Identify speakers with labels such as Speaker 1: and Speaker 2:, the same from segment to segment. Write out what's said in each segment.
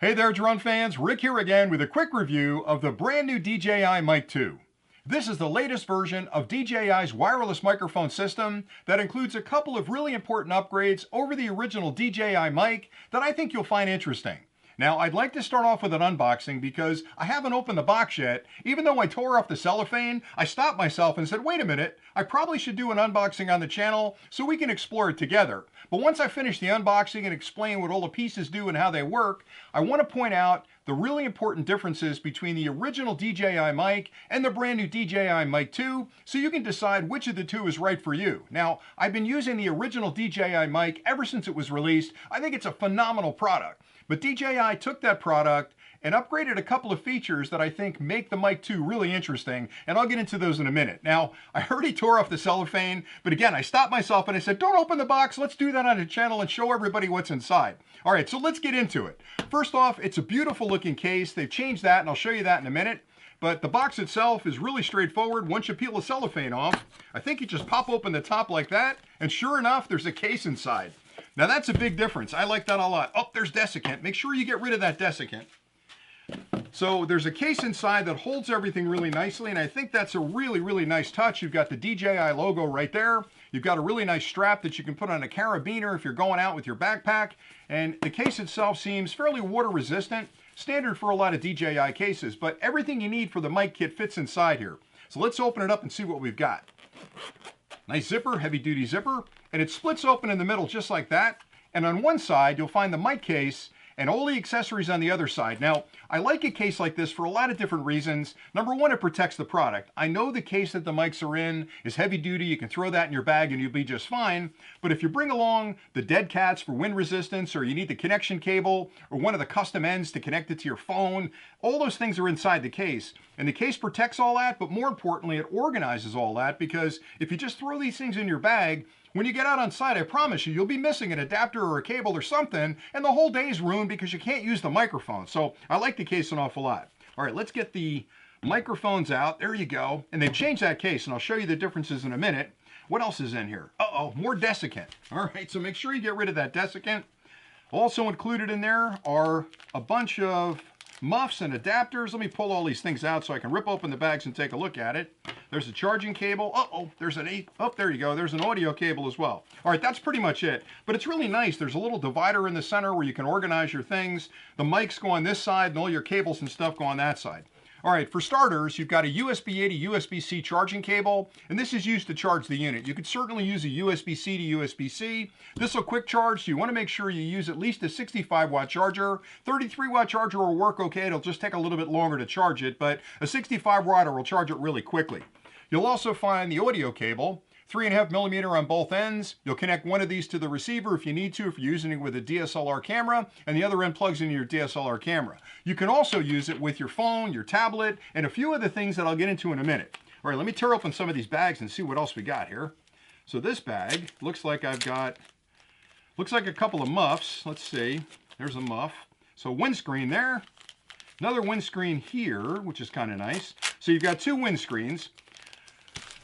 Speaker 1: Hey there, drone fans. Rick here again with a quick review of the brand new DJI Mic 2. This is the latest version of DJI's wireless microphone system that includes a couple of really important upgrades over the original DJI Mic that I think you'll find interesting. Now, I'd like to start off with an unboxing because I haven't opened the box yet. Even though I tore off the cellophane, I stopped myself and said, wait a minute, I probably should do an unboxing on the channel so we can explore it together. But once I finish the unboxing and explain what all the pieces do and how they work, I want to point out the really important differences between the original DJI Mic and the brand new DJI Mic 2 so you can decide which of the two is right for you. Now, I've been using the original DJI Mic ever since it was released. I think it's a phenomenal product. But DJI took that product and upgraded a couple of features that I think make the Mic 2 really interesting, and I'll get into those in a minute. Now, I already tore off the cellophane, but again, I stopped myself and I said, don't open the box, let's do that on the channel and show everybody what's inside. All right, so let's get into it. First off, it's a beautiful looking case. They've changed that, and I'll show you that in a minute. But the box itself is really straightforward. Once you peel the cellophane off, I think you just pop open the top like that, and sure enough, there's a case inside. Now that's a big difference. I like that a lot. Oh, there's desiccant. Make sure you get rid of that desiccant. So there's a case inside that holds everything really nicely, and I think that's a really, really nice touch. You've got the DJI logo right there. You've got a really nice strap that you can put on a carabiner if you're going out with your backpack, and the case itself seems fairly water resistant, standard for a lot of DJI cases, but everything you need for the mic kit fits inside here. So let's open it up and see what we've got. Nice zipper, heavy duty zipper, and it splits open in the middle just like that. And on one side, you'll find the mic case and all the accessories on the other side. Now, I like a case like this for a lot of different reasons. Number one, it protects the product. I know the case that the mics are in is heavy duty. You can throw that in your bag and you'll be just fine. But if you bring along the dead cats for wind resistance, or you need the connection cable, or one of the custom ends to connect it to your phone, all those things are inside the case. And the case protects all that, but more importantly, it organizes all that, because if you just throw these things in your bag, when you get out on site, I promise you, you'll be missing an adapter or a cable or something, and the whole day's ruined because you can't use the microphone. So I like the case an awful lot. All right, let's get the microphones out. There you go. And they've changed that case, and I'll show you the differences in a minute. What else is in here? Uh-oh, more desiccant. All right, so make sure you get rid of that desiccant. Also included in there are a bunch of muffs and adapters. Let me pull all these things out so I can rip open the bags and take a look at it. There's a charging cable. Uh-oh, there's an there you go. There's an audio cable as well. All right, that's pretty much it. But it's really nice. There's a little divider in the center where you can organize your things. The mics go on this side and all your cables and stuff go on that side. All right, for starters, you've got a USB-A to USB-C charging cable, and this is used to charge the unit. You could certainly use a USB-C to USB-C. This will quick charge, so you want to make sure you use at least a 65-watt charger. 33-watt charger will work okay. It'll just take a little bit longer to charge it, but a 65-watt will charge it really quickly. You'll also find the audio cable, 3.5 millimeter on both ends. You'll connect one of these to the receiver if you need to, if you're using it with a DSLR camera, and the other end plugs into your DSLR camera. You can also use it with your phone, your tablet, and a few other things that I'll get into in a minute. All right, let me tear open some of these bags and see what else we got here. So this bag looks like a couple of muffs. Let's see, there's a muff. So windscreen there, another windscreen here, which is kind of nice. So you've got two windscreens.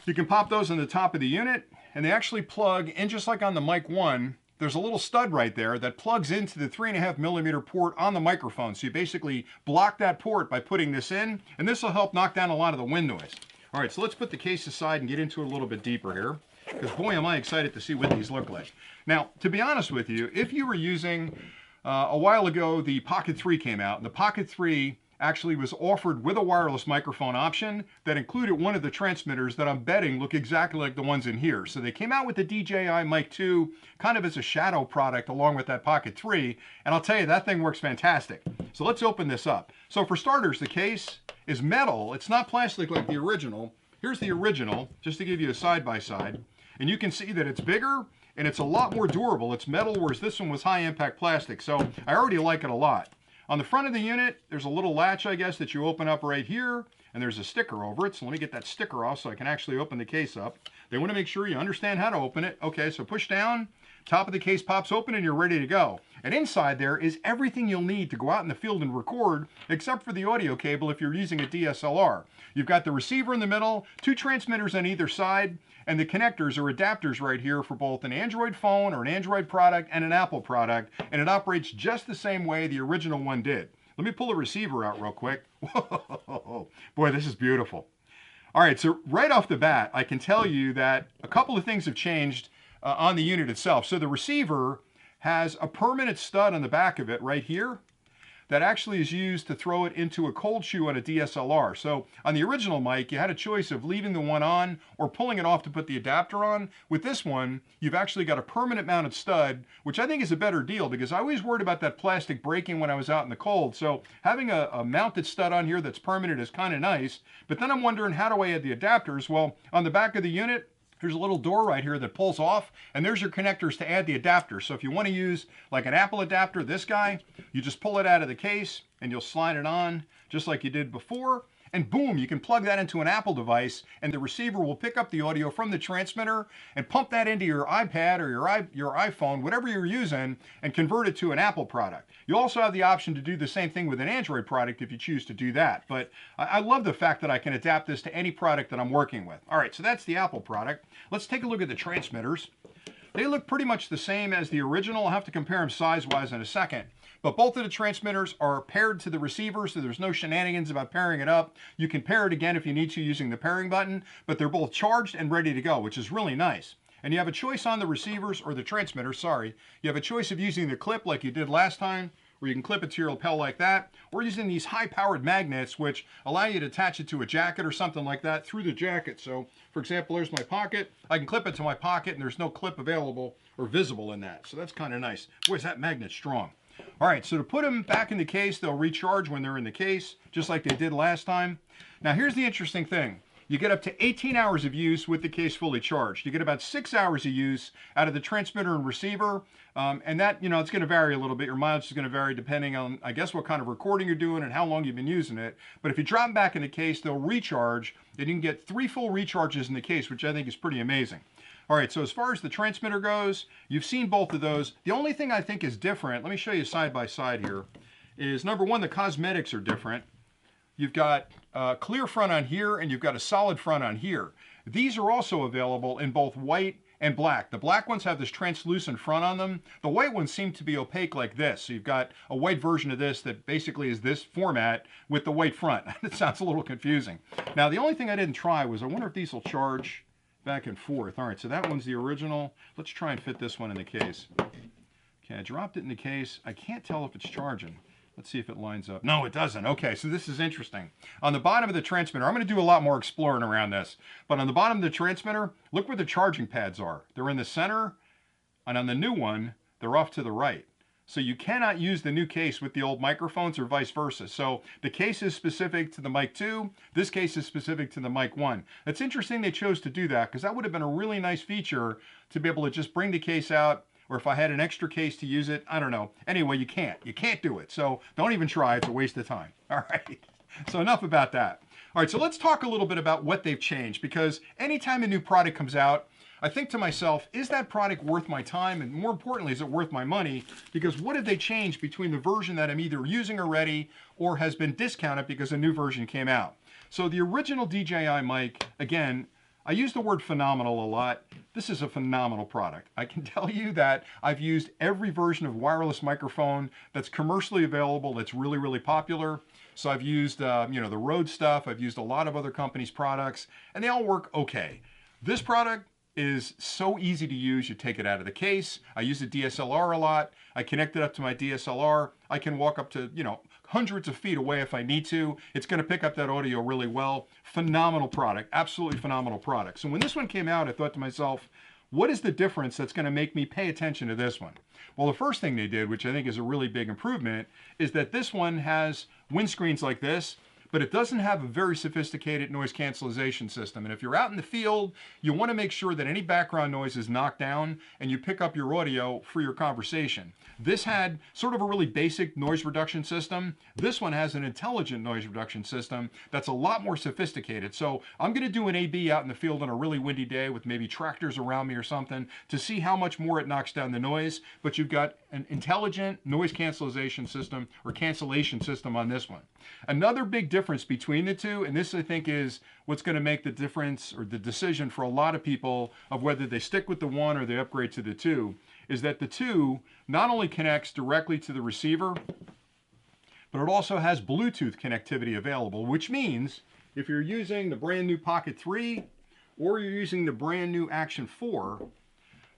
Speaker 1: You can pop those on the top of the unit, and they actually plug in just like on the Mic 1. There's a little stud right there that plugs into the 3.5 millimeter port on the microphone. So you basically block that port by putting this in, and this will help knock down a lot of the wind noise. All right, so let's put the case aside and get into it a little bit deeper here, because boy, am I excited to see what these look like. Now, to be honest with you, if you were using, a while ago, the Pocket 3 came out, and the Pocket 3 actually was offered with a wireless microphone option that included one of the transmitters that I'm betting look exactly like the ones in here. So they came out with the DJI Mic 2 kind of as a shadow product along with that Pocket 3, and I'll tell you, that thing works fantastic. So let's open this up. So for starters, the case is metal. It's not plastic like the original. Here's the original, just to give you a side-by-side, and you can see that it's bigger and it's a lot more durable. It's metal, whereas this one was high-impact plastic, so I already like it a lot. On the front of the unit, there's a little latch, I guess, that you open up right here, and there's a sticker over it. So let me get that sticker off so I can actually open the case up. They want to make sure you understand how to open it. Okay, so push down, Top of the case pops open and you're ready to go. And inside there is everything you'll need to go out in the field and record, except for the audio cable if you're using a DSLR. You've got the receiver in the middle, 2 transmitters on either side, and the connectors or adapters right here for both an Android phone or an Android product and an Apple product, and it operates just the same way the original one did. Let me pull the receiver out real quick. Whoa, boy, this is beautiful. All right, so right off the bat, I can tell you that a couple of things have changed on the unit itself. So the receiver has a permanent stud on the back of it right here that actually is used to throw it into a cold shoe on a DSLR. So on the original mic, you had a choice of leaving the one on or pulling it off to put the adapter on. With this one, you've actually got a permanent mounted stud, which I think is a better deal because I always worried about that plastic breaking when I was out in the cold. So having a mounted stud on here that's permanent is kind of nice. But then I'm wondering, how do I add the adapters? Well, on the back of the unit, there's a little door right here that pulls off, and there's your connectors to add the adapter. So if you want to use like an Apple adapter, this guy, you just pull it out of the case and you'll slide it on just like you did before. And boom, you can plug that into an Apple device and the receiver will pick up the audio from the transmitter and pump that into your iPad or your iPhone, whatever you're using, and convert it to an Apple product. You also have the option to do the same thing with an Android product if you choose to do that. But I love the fact that I can adapt this to any product that I'm working with. All right, so that's the Apple product. Let's take a look at the transmitters. They look pretty much the same as the original. I'll have to compare them size-wise in a second. But both of the transmitters are paired to the receiver, so there's no shenanigans about pairing it up. You can pair it again if you need to using the pairing button, but they're both charged and ready to go, which is really nice. And you have a choice on the receivers, or the transmitters, sorry. You have a choice of using the clip like you did last time, where you can clip it to your lapel like that, or using these high-powered magnets, which allow you to attach it to a jacket or something like that through the jacket. So, for example, there's my pocket. I can clip it to my pocket, and there's no clip available or visible in that. So that's kind of nice. Boy, is that magnet strong. All right, so to put them back in the case, they'll recharge when they're in the case, just like they did last time. Now, here's the interesting thing. You get up to 18 hours of use with the case fully charged. You get about 6 hours of use out of the transmitter and receiver. And that, it's going to vary a little bit. Your mileage is going to vary depending on, I guess, what kind of recording you're doing and how long you've been using it. But if you drop them back in the case, they'll recharge. And you can get 3 full recharges in the case, which I think is pretty amazing. All right, so as far as the transmitter goes, you've seen both of those. The only thing I think is different, let me show you side by side here, is number one, the cosmetics are different. You've got a clear front on here and you've got a solid front on here. These are also available in both white and black. The black ones have this translucent front on them. The white ones seem to be opaque like this. So you've got a white version of this that basically is this format with the white front. It sounds a little confusing. Now, the only thing I didn't try was I wonder if these will charge back and forth. All right, so that one's the original. Let's try and fit this one in the case. Okay, I dropped it in the case. I can't tell if it's charging. Let's see if it lines up. No, it doesn't. Okay, so this is interesting. On the bottom of the transmitter, I'm going to do a lot more exploring around this, but on the bottom of the transmitter, look where the charging pads are. They're in the center, and on the new one, they're off to the right. So you cannot use the new case with the old microphones or vice versa. So the case is specific to the Mic 2. This case is specific to the Mic 1. It's interesting they chose to do that because that would have been a really nice feature to be able to just bring the case out, or if I had an extra case to use it, I don't know. Anyway, you can't. You can't do it. So don't even try. It's a waste of time. All right. So enough about that. All right, so let's talk a little bit about what they've changed, because anytime a new product comes out, I think to myself, is that product worth my time? And more importantly, is it worth my money? Because what did they change between the version that I'm either using already or has been discounted because a new version came out? So the original DJI Mic, again, I use the word phenomenal a lot. This is a phenomenal product. I can tell you that I've used every version of wireless microphone that's commercially available, that's really, really popular. So I've used, the Rode stuff. I've used a lot of other companies' products, and they all work okay. This product is so easy to use. You take it out of the case. I use a DSLR a lot. I connect it up to my DSLR. I can walk up to, hundreds of feet away if I need to. It's going to pick up that audio really well. Phenomenal product. Absolutely phenomenal product. So when this one came out, I thought to myself, what is the difference that's going to make me pay attention to this one? Well, the first thing they did, which I think is a really big improvement, is that this one has windscreens like this, but it doesn't have a very sophisticated noise cancellation system. And if you're out in the field, you want to make sure that any background noise is knocked down and you pick up your audio for your conversation. This had sort of a really basic noise reduction system. This one has an intelligent noise reduction system that's a lot more sophisticated. So I'm going to do an A/B out in the field on a really windy day with maybe tractors around me or something to see how much more it knocks down the noise. But you've got an intelligent noise cancellation system or cancellation system on this one. Another big difference between the two, and this I think is what's going to make the difference or the decision for a lot of people of whether they stick with the one or they upgrade to the two, is that the two not only connects directly to the receiver, but it also has Bluetooth connectivity available, which means if you're using the brand new Pocket 3 or you're using the brand new Action 4,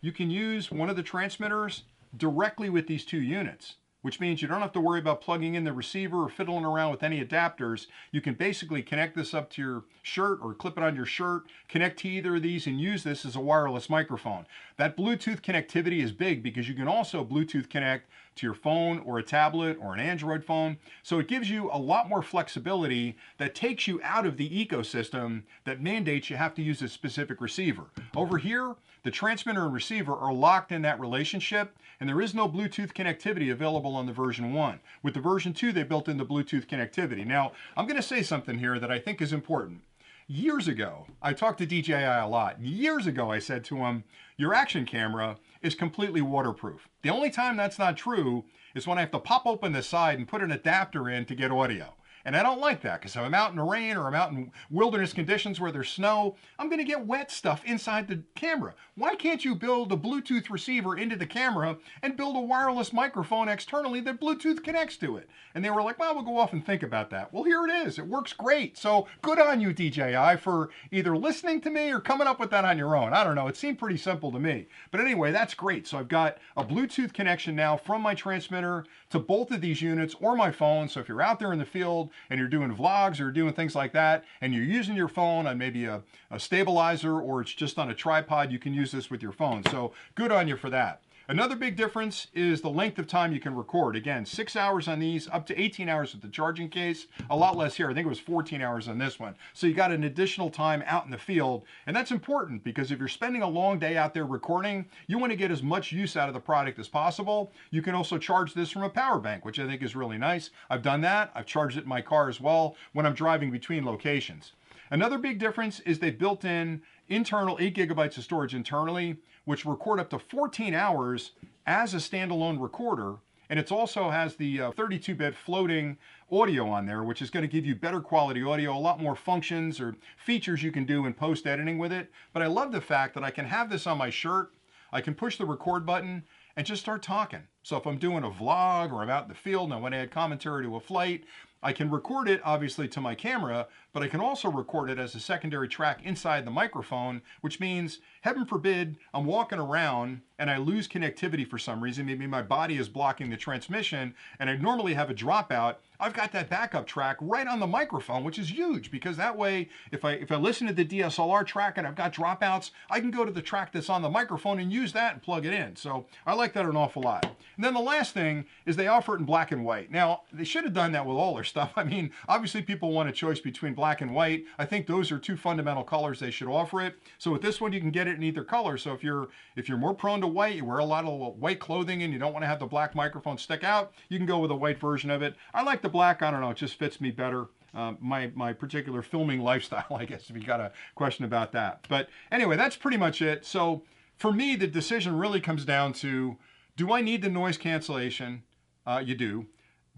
Speaker 1: you can use one of the transmitters directly with these two units, which means you don't have to worry about plugging in the receiver or fiddling around with any adapters. You can basically connect this up to your shirt or clip it on your shirt, connect to either of these and use this as a wireless microphone. That Bluetooth connectivity is big because you can also Bluetooth connect to your phone or a tablet or an Android phone. So it gives you a lot more flexibility that takes you out of the ecosystem that mandates you have to use a specific receiver. Over here, the transmitter and receiver are locked in that relationship, and there is no Bluetooth connectivity available on the version 1. With the version 2, they built in the Bluetooth connectivity. Now, I'm going to say something here that I think is important. Years ago, I talked to DJI a lot. Years ago, I said to him, your action camera is completely waterproof. The only time that's not true is when I have to pop open the side and put an adapter in to get audio. And I don't like that because if I'm out in the rain or I'm out in wilderness conditions where there's snow, I'm going to get wet stuff inside the camera. Why can't you build a Bluetooth receiver into the camera and build a wireless microphone externally that Bluetooth connects to it? And they were like, well, we'll go off and think about that. Well, here it is. It works great. So good on you, DJI, for either listening to me or coming up with that on your own. I don't know. It seemed pretty simple to me. But anyway, that's great. So I've got a Bluetooth connection now from my transmitter to both of these units or my phone. So if you're out there in the field and you're doing vlogs or doing things like that, and you're using your phone on maybe a stabilizer or it's just on a tripod, you can use this with your phone. So good on you for that. Another big difference is the length of time you can record. Again, 6 hours on these, up to 18 hours with the charging case. A lot less here. I think it was 14 hours on this one. So you got an additional time out in the field. And that's important because if you're spending a long day out there recording, you want to get as much use out of the product as possible. You can also charge this from a power bank, which I think is really nice. I've done that. I've charged it in my car as well when I'm driving between locations. Another big difference is they built in internal 8 gigabytes of storage internally, which record up to 14 hours as a standalone recorder. And it also has the 32-bit floating audio on there, which is going to give you better quality audio, a lot more functions or features you can do in post-editing with it. But I love the fact that I can have this on my shirt, I can push the record button and just start talking. So if I'm doing a vlog or I'm out in the field and I want to add commentary to a flight, I can record it obviously to my camera, but I can also record it as a secondary track inside the microphone, which means, heaven forbid, I'm walking around and I lose connectivity for some reason. Maybe my body is blocking the transmission and I normally have a dropout. I've got that backup track right on the microphone, which is huge because that way, if I listen to the DSLR track and I've got dropouts, I can go to the track that's on the microphone and use that and plug it in. So I like that an awful lot. And then the last thing is they offer it in black and white. Now, they should have done that with all their stuff. I mean, obviously people want a choice between black and white. I think those are two fundamental colors they should offer it. So with this one, you can get it in either color. So if you're more prone to white, you wear a lot of white clothing and you don't want to have the black microphone stick out, you can go with a white version of it. I like the black. I don't know. It just fits me better. My particular filming lifestyle, I guess, if you got a question about that. But anyway, that's pretty much it. So for me, the decision really comes down to, do I need the noise cancellation? You do.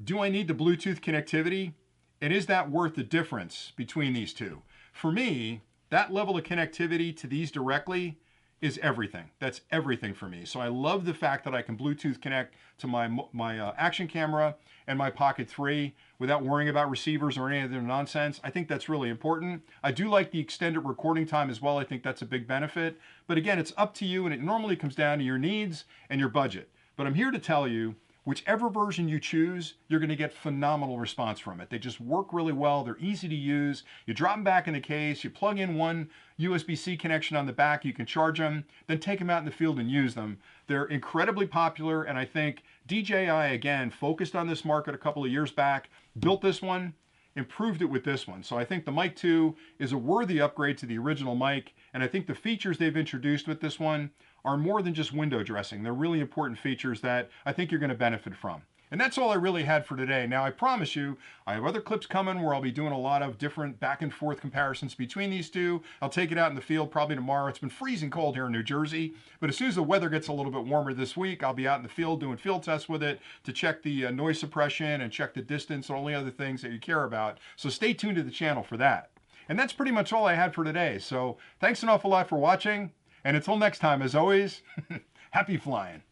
Speaker 1: Do I need the Bluetooth connectivity? And is that worth the difference between these two? For me, that level of connectivity to these directly is everything. That's everything for me. So I love the fact that I can Bluetooth connect to my action camera and my Pocket 3 without worrying about receivers or any other nonsense. I think that's really important. I do like the extended recording time as well. I think that's a big benefit. But again, it's up to you, and it normally comes down to your needs and your budget. But I'm here to tell you, whichever version you choose, you're going to get phenomenal response from it. They just work really well. They're easy to use. You drop them back in the case, you plug in one USB-C connection on the back, you can charge them, then take them out in the field and use them. They're incredibly popular, and I think DJI, again, focused on this market a couple of years back, built this one, improved it with this one. So I think the Mic 2 is a worthy upgrade to the original mic, and I think the features they've introduced with this one are more than just window dressing. They're really important features that I think you're going to benefit from. And that's all I really had for today. Now, I promise you, I have other clips coming where I'll be doing a lot of different back and forth comparisons between these two. I'll take it out in the field probably tomorrow. It's been freezing cold here in New Jersey, but as soon as the weather gets a little bit warmer this week, I'll be out in the field doing field tests with it to check the noise suppression and check the distance and all the other things that you care about. So stay tuned to the channel for that. And that's pretty much all I had for today. So thanks an awful lot for watching. And until next time, as always, happy flying.